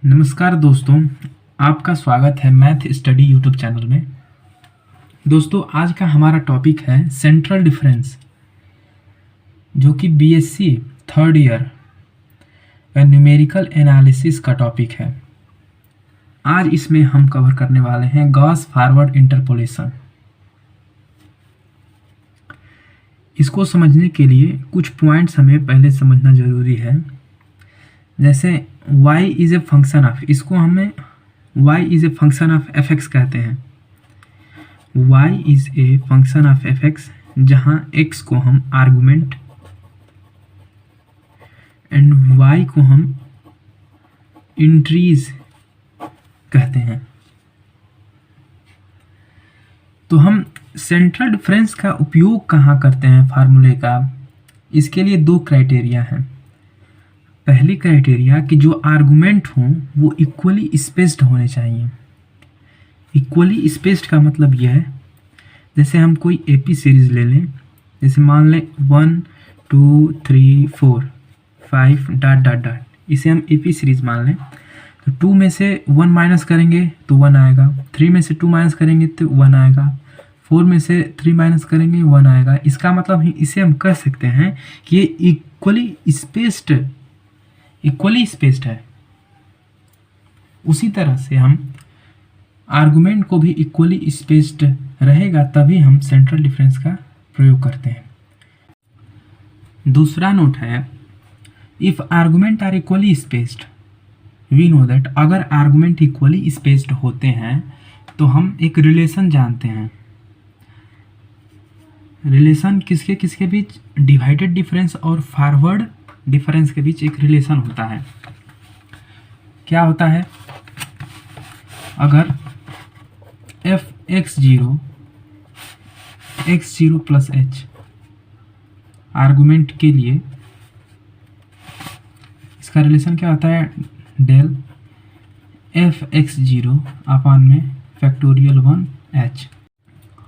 नमस्कार दोस्तों, आपका स्वागत है मैथ स्टडी यूट्यूब चैनल में। दोस्तों, आज का हमारा टॉपिक है सेंट्रल डिफरेंस, जो कि बीएससी थर्ड ईयर का न्यूमेरिकल एनालिसिस का टॉपिक है। आज इसमें हम कवर करने वाले हैं गॉस फॉरवर्ड इंटरपोलेशन। इसको समझने के लिए कुछ पॉइंट्स हमें पहले समझना ज़रूरी है। जैसे y is a function of, इसको हमें y is a function of fx कहते हैं। y is a function of fx, जहाँ x को हम आर्गुमेंट एंड y को हम इंट्रीज कहते हैं। तो हम सेंट्रल डिफरेंस का उपयोग कहाँ करते हैं फार्मूले का? इसके लिए दो क्राइटेरिया हैं। पहली क्राइटेरिया कि जो आर्गुमेंट हों वो इक्वली स्पेस्ड होने चाहिए। इक्वली स्पेस्ड का मतलब यह है, जैसे हम कोई एपी सीरीज ले लें, जैसे मान लें 1 2 3 4 5 डॉट डॉट डॉट, इसे हम एपी सीरीज मान लें। तो 2 में से 1 माइनस करेंगे तो 1 आएगा, 3 में से 2 माइनस करेंगे तो 1 आएगा, 4 में से 3 माइनस करेंगे 1 आएगा। इसका मतलब इसे हम कह सकते हैं कि ये इक्वली स्पेस्ड है। उसी तरह से हम आर्गुमेंट को भी इक्वली स्पेस्ड रहेगा, तभी हम सेंट्रल डिफरेंस का प्रयोग करते हैं। दूसरा नोट है, if argument are equally spaced we know that, अगर आर्गुमेंट इक्वली स्पेस्ड होते हैं तो हम एक रिलेशन जानते हैं। रिलेशन किसके किसके बीच? डिवाइडेड डिफरेंस और फॉरवर्ड डिफरेंस के बीच एक रिलेशन होता है। क्या होता है? अगर F x zero plus H argument के लिए, इसका रिलेशन क्या होता है? Del F x zero upon में फैक्टोरियल 1 एच।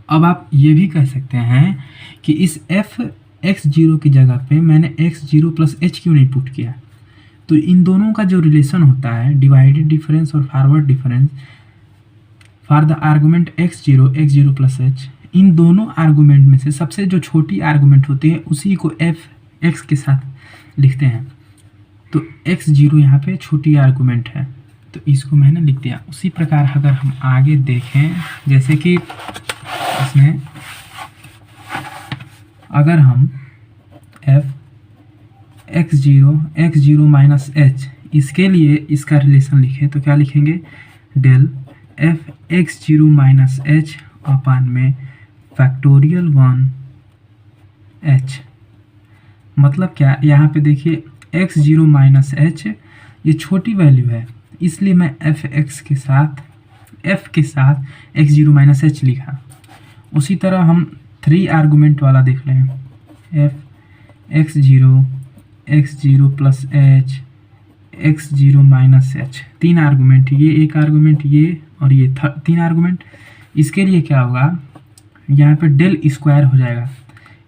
अब आप ये भी कह सकते हैं कि इस एफ एक्स जीरो की जगह पे मैंने एक्स जीरो प्लस एच क्यों नहीं पुट किया? तो इन दोनों का जो रिलेशन होता है, डिवाइडेड डिफरेंस और forward difference for the argument x zero plus h, इन दोनों आर्गुमेंट में से सबसे जो छोटी आर्गुमेंट होती है उसी को एफ एक्स के साथ लिखते हैं। तो एक्स जीरो यहाँ पे छोटी आर्गुमेंट है, तो इसको मैंने लिख दिया। उसी प्रकार अगर हम आगे देखें, जैसे कि इसमें अगर हम f x zero minus h, इसके लिए इसका रिलेशन लिखें तो क्या लिखेंगे? Del F x zero minus h upon में फैक्टोरियल 1 एच। मतलब क्या? यहाँ पे देखिए एक्स जीरो माइनस एच ये छोटी वैल्यू है, इसलिए मैं एफ के साथ एक्स जीरो माइनस एच लिखा। उसी तरह हम 3 आर्गुमेंट वाला देख लें, F x zero plus H, x zero minus H. 3 argument, ये एक आर्गुमेंट, ये और ये 3 आर्गुमेंट। इसके लिए क्या होगा? यहाँ पे डेल स्क्वायर हो जाएगा।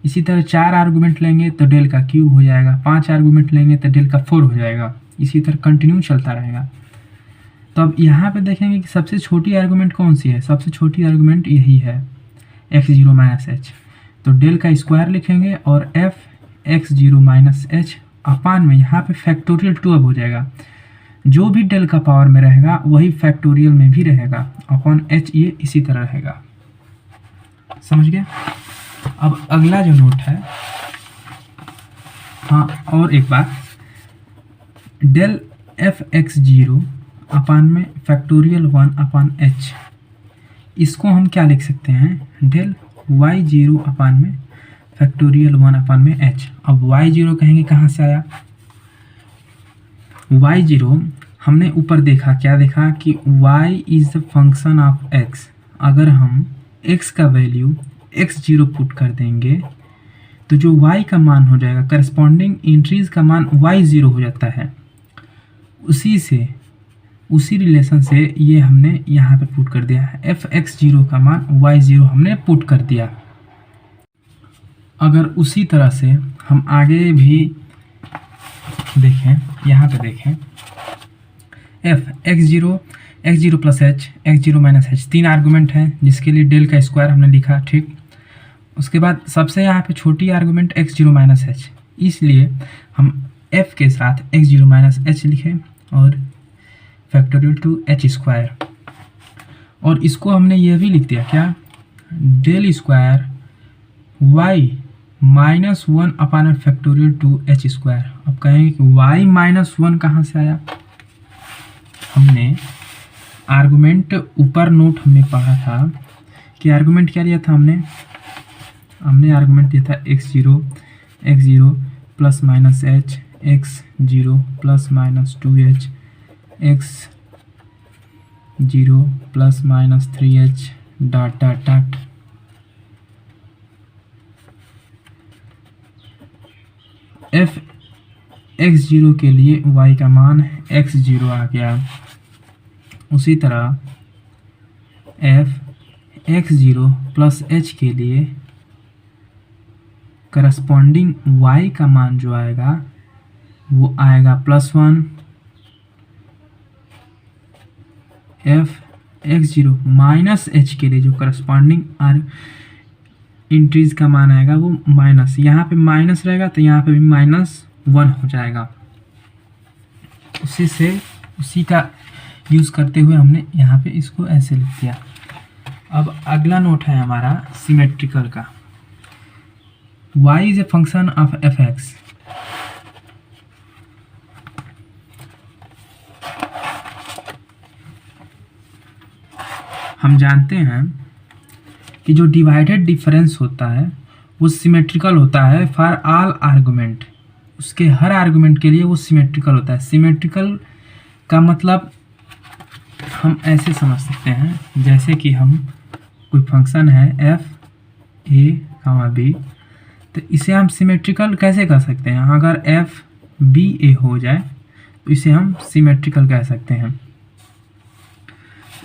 इसी तरह 4 आर्गुमेंट लेंगे तो डेल का क्यूब हो जाएगा, 5 आर्गुमेंट लेंगे तो डेल का 4 हो जाएगा। इसी तरह कंटिन्यू चलता रहेगा। तो अब यहाँ पे देखेंगे कि सबसे छोटी आर्गुमेंट कौन सी है? सबसे छोटी आर्गुमेंट यही है, एक्स जीरो माइनस एच। तो डेल का स्क्वायर लिखेंगे और f x zero minus h upon में यहाँ पे फैक्टोरियल 2 अब हो जाएगा। जो भी डेल का पावर में रहेगा वही फैक्टोरियल में भी रहेगा, अपॉन एच ये इसी तरह रहेगा। समझ गए? अब अगला जो नोट है, हाँ और एक बात, del F x zero upon में फैक्टोरियल 1 अपान एच, इसको हम क्या लिख सकते हैं? डेल वाई जीरो अपान में फैक्टोरियल 1 अपान में एच। अब वाई जीरो कहेंगे कहाँ से आया? वाई जीरो हमने ऊपर देखा, क्या देखा कि y is the function of x। अगर हम x का वैल्यू एक्स जीरो पुट कर देंगे तो जो y का मान हो जाएगा, करस्पॉन्डिंग इंट्रीज का मान y जीरो हो जाता है। उसी रिलेशन से ये हमने यहाँ पे पुट कर दिया है, एफ एक्स जीरो का मान y जीरो हमने पुट कर दिया। अगर उसी तरह से हम आगे भी देखें, यहाँ पे देखें, F x zero plus H x zero minus H, तीन आर्गूमेंट हैं जिसके लिए डेल का स्क्वायर हमने लिखा, ठीक। उसके बाद सबसे यहाँ पे छोटी argument x zero minus H, इसलिए हम एफ के साथ एक्स जीरो माइनस एच लिखें और फैक्टोरियल टू एच स्क्वायर, और इसको हमने ये भी लिख दिया क्या, del square Y minus one upon factorial two H square. अब कहेंगे कि वाई माइनस वन कहाँ से आया, हमने आर्गूमेंट ऊपर नोट हमने पढ़ा था कि आर्गूमेंट क्या लिया था हमने आर्गूमेंट लिया था x zero plus minus h, x zero plus minus two H, x zero plus minus three H dot dot dot, F x zero के लिए वाई का मान एक्स जीरो आ गया। उसी तरह F x zero plus H के लिए corresponding Y का मान जो आएगा वो आएगा plus one. F x zero minus H के लिए जो करस्पॉन्डिंग आर इंट्रीज का मान आएगा वो माइनस, यहाँ पे माइनस रहेगा तो यहाँ पे भी माइनस वन हो जाएगा। उसी का यूज़ करते हुए हमने यहाँ पे इसको ऐसे लिख दिया। अब अगला नोट है हमारा सिमेट्रिकल का। y is a function of F x, हम जानते हैं कि जो डिवाइडेड डिफरेंस होता है वो सिमेट्रिकल होता है फॉर ऑल आर्गुमेंट, उसके हर आर्गुमेंट के लिए वो सिमेट्रिकल होता है। सिमेट्रिकल का मतलब हम ऐसे समझ सकते हैं, जैसे कि हम कोई फंक्शन है एफ ए कामा बी, तो इसे हम सिमेट्रिकल कैसे कर सकते हैं, अगर एफ बी ए हो जाए तो इसे हम सिमेट्रिकल कह सकते हैं।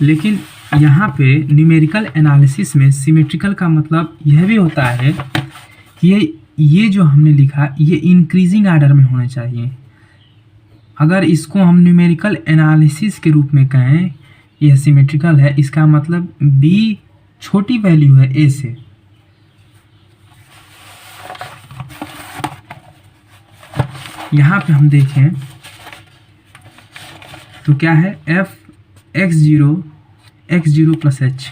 लेकिन यहाँ पे न्यूमेरिकल एनालिसिस में सिमेट्रिकल का मतलब यह भी होता है कि ये जो हमने लिखा ये इंक्रीजिंग आर्डर में होना चाहिए। अगर इसको हम न्यूमेरिकल एनालिसिस के रूप में कहें यह सिमेट्रिकल है, इसका मतलब बी छोटी वैल्यू है ए से, यहाँ पे हम देखें तो क्या है, F x zero plus H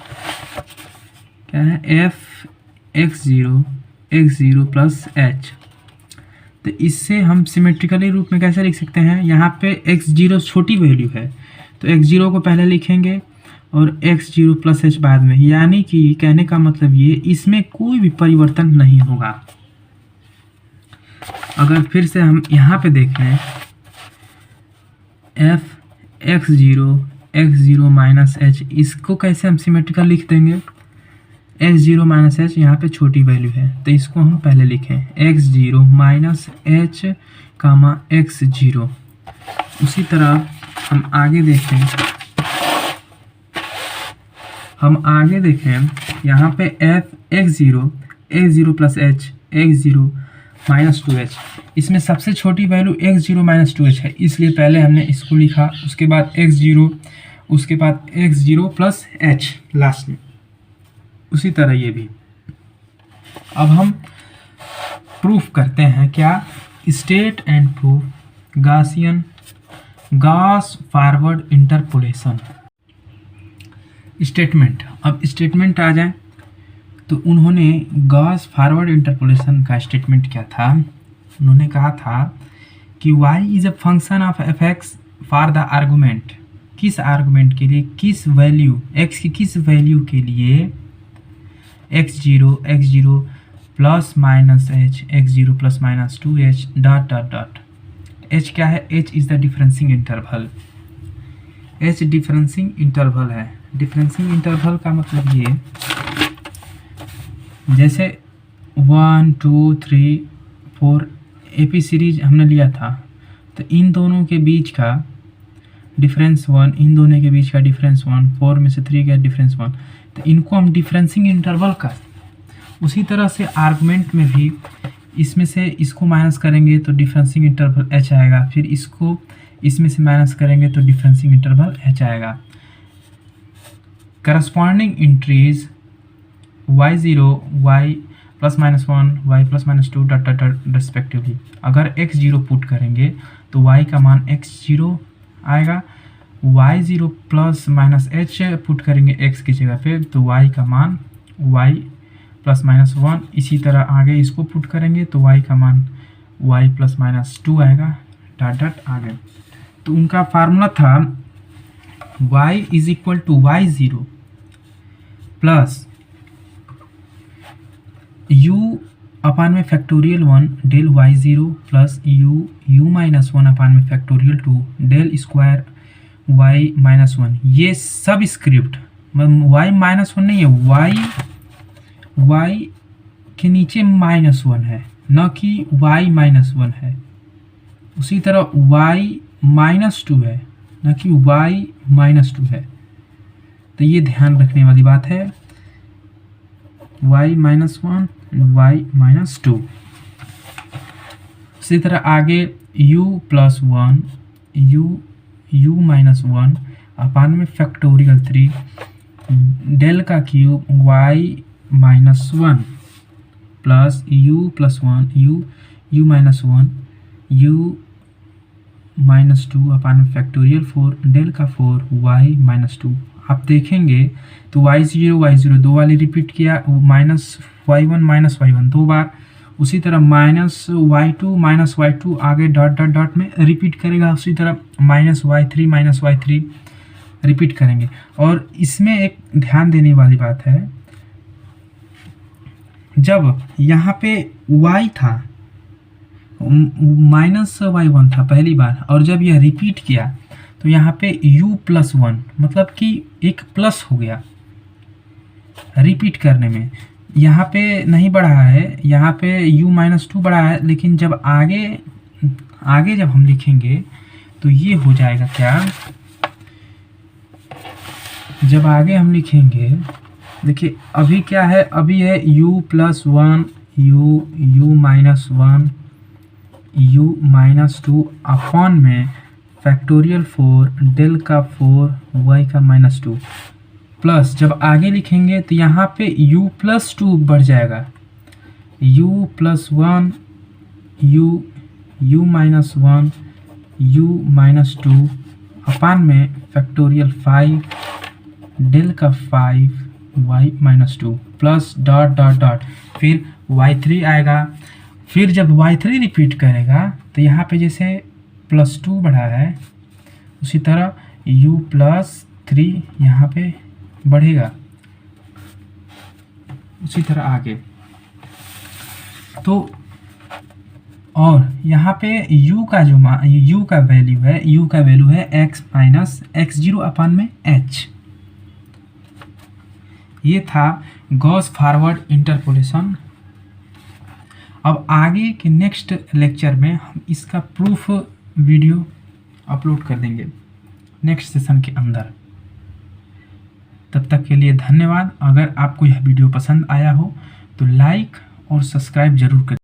क्या है, F x zero plus H. तो इससे हम सिमेट्रिकली रूप में कैसे लिख सकते हैं, यहाँ पे एक्स जीरो छोटी वैल्यू है तो एक्स जीरो को पहले लिखेंगे और एक्स जीरो प्लस एच बाद में, यानी कि कहने का मतलब ये इसमें कोई भी परिवर्तन नहीं होगा। अगर फिर से हम यहाँ पे देखें F x zero minus H, इसको कैसे हम सिमेट्रिकल लिख देंगे, एक्स जीरो माइनस एच यहाँ पे छोटी वैल्यू है तो इसको हम पहले लिखें एक्स जीरो माइनस एच कामा एक्स जीरो। उसी तरह हम आगे देखें यहाँ पे F x zero plus H x zero minus two H, इसमें सबसे छोटी value x zero minus two H है, इसलिए पहले हमने इसको लिखा, उसके बाद एक्स जीरो, उसके बाद x zero plus H last में। उसी तरह ये भी। अब हम प्रूफ करते हैं क्या, state and proof Gauss forward interpolation statement. अब स्टेटमेंट आ जाए तो उन्होंने गॉस फॉरवर्ड इंटरपोलेशन का स्टेटमेंट क्या था, उन्होंने कहा था कि y is a function of F x for the argument, किस आर्गूमेंट के लिए, किस वैल्यू x की किस वैल्यू के लिए x zero plus minus h, x zero plus minus two h dot dot dot. H क्या है, h is the differencing interval, h differencing interval है। डिफरेंसिंग इंटरवल का मतलब ये, जैसे 1 2 3 4 एपी सीरीज हमने लिया था तो इन दोनों के बीच का डिफरेंस 1, इन दोनों के बीच का डिफरेंस 1, 4 में से 3 का डिफरेंस 1, तो इनको हम डिफरेंसिंग इंटरवल का। उसी तरह से आर्गुमेंट में भी इसमें से इसको माइनस करेंगे तो डिफरेंसिंग इंटरवल एच आएगा, फिर इसको इसमें से माइनस करेंगे तो डिफरेंसिंग इंटरवल h आएगा। Corresponding entries y0 y +-1 y +-2 dot dot dot respectively. अगर x0 पुट करेंगे तो y का मान x0 आएगा, y0 +-h पुट करेंगे x की जगह पे तो y का मान y +-1। इसी तरह आगे इसको पुट करेंगे तो y का मान y +-2 आएगा, डॉट डॉट आगे। तो उनका फार्मूला था y = y0 plus u upon में factorial 1 del y0 plus u -1 upon में फैक्टोरियल 2 डेल स्क्वायर y-1। ये सब स्क्रिप्ट y-1 नहीं है, y के नीचे -1 है, न कि y-1 है। उसी तरह y-2 है, न कि y-2 है। तो ये ध्यान रखने वाली बात है, y-1 y-2। इसी तरह आगे u+1 u-1 अपान में फैक्टोरियल 3 डेल का cube y-1 plus u+1 u-1 u-2 अपान में फैक्टोरियल 4 डेल का 4 y-2। आप देखेंगे तो y0 दो वाली रिपीट किया, -y1 दो बार। उसी तरह -y2 आगे डॉट डॉट डॉट में रिपीट करेगा। उसी तरह -y3 रिपीट करेंगे। और इसमें एक ध्यान देने वाली बात है, जब यहाँ पे y था -y1 था पहली बार, और जब यह रिपीट किया तो यहाँ पे u+1 मतलब कि एक प्लस हो गया रिपीट करने में। यहाँ पे नहीं बढ़ा है, यहाँ पे u-2 बढ़ा है, लेकिन जब आगे जब हम लिखेंगे तो ये हो जाएगा क्या, जब आगे हम लिखेंगे, देखिए अभी क्या है, अभी है u+1 u-1 u-2 अपॉन में फैक्टोरियल 4 डेल का 4 y का -2 प्लस जब आगे लिखेंगे तो यहाँ पे u+2 बढ़ जाएगा, u+1 u-1 u-2 अपान में फैक्टोरियल 5 डेल का 5 y-2 plus dot dot dot फिर y3 आएगा। फिर जब y3 रिपीट करेगा तो यहाँ पे जैसे +2 बढ़ा है, उसी तरह u+3 यहाँ पे बढ़ेगा, उसी तरह आगे। तो और यहाँ पे u का वैल्यू है x -x0 अपान में h। ये था गॉस फॉरवर्ड इंटरपोलेशन। अब आगे के नेक्स्ट लेक्चर में हम इसका प्रूफ वीडियो अपलोड कर देंगे नेक्स्ट सेशन के अंदर। तब तक के लिए धन्यवाद। अगर आपको यह वीडियो पसंद आया हो तो लाइक और सब्सक्राइब जरूर करें।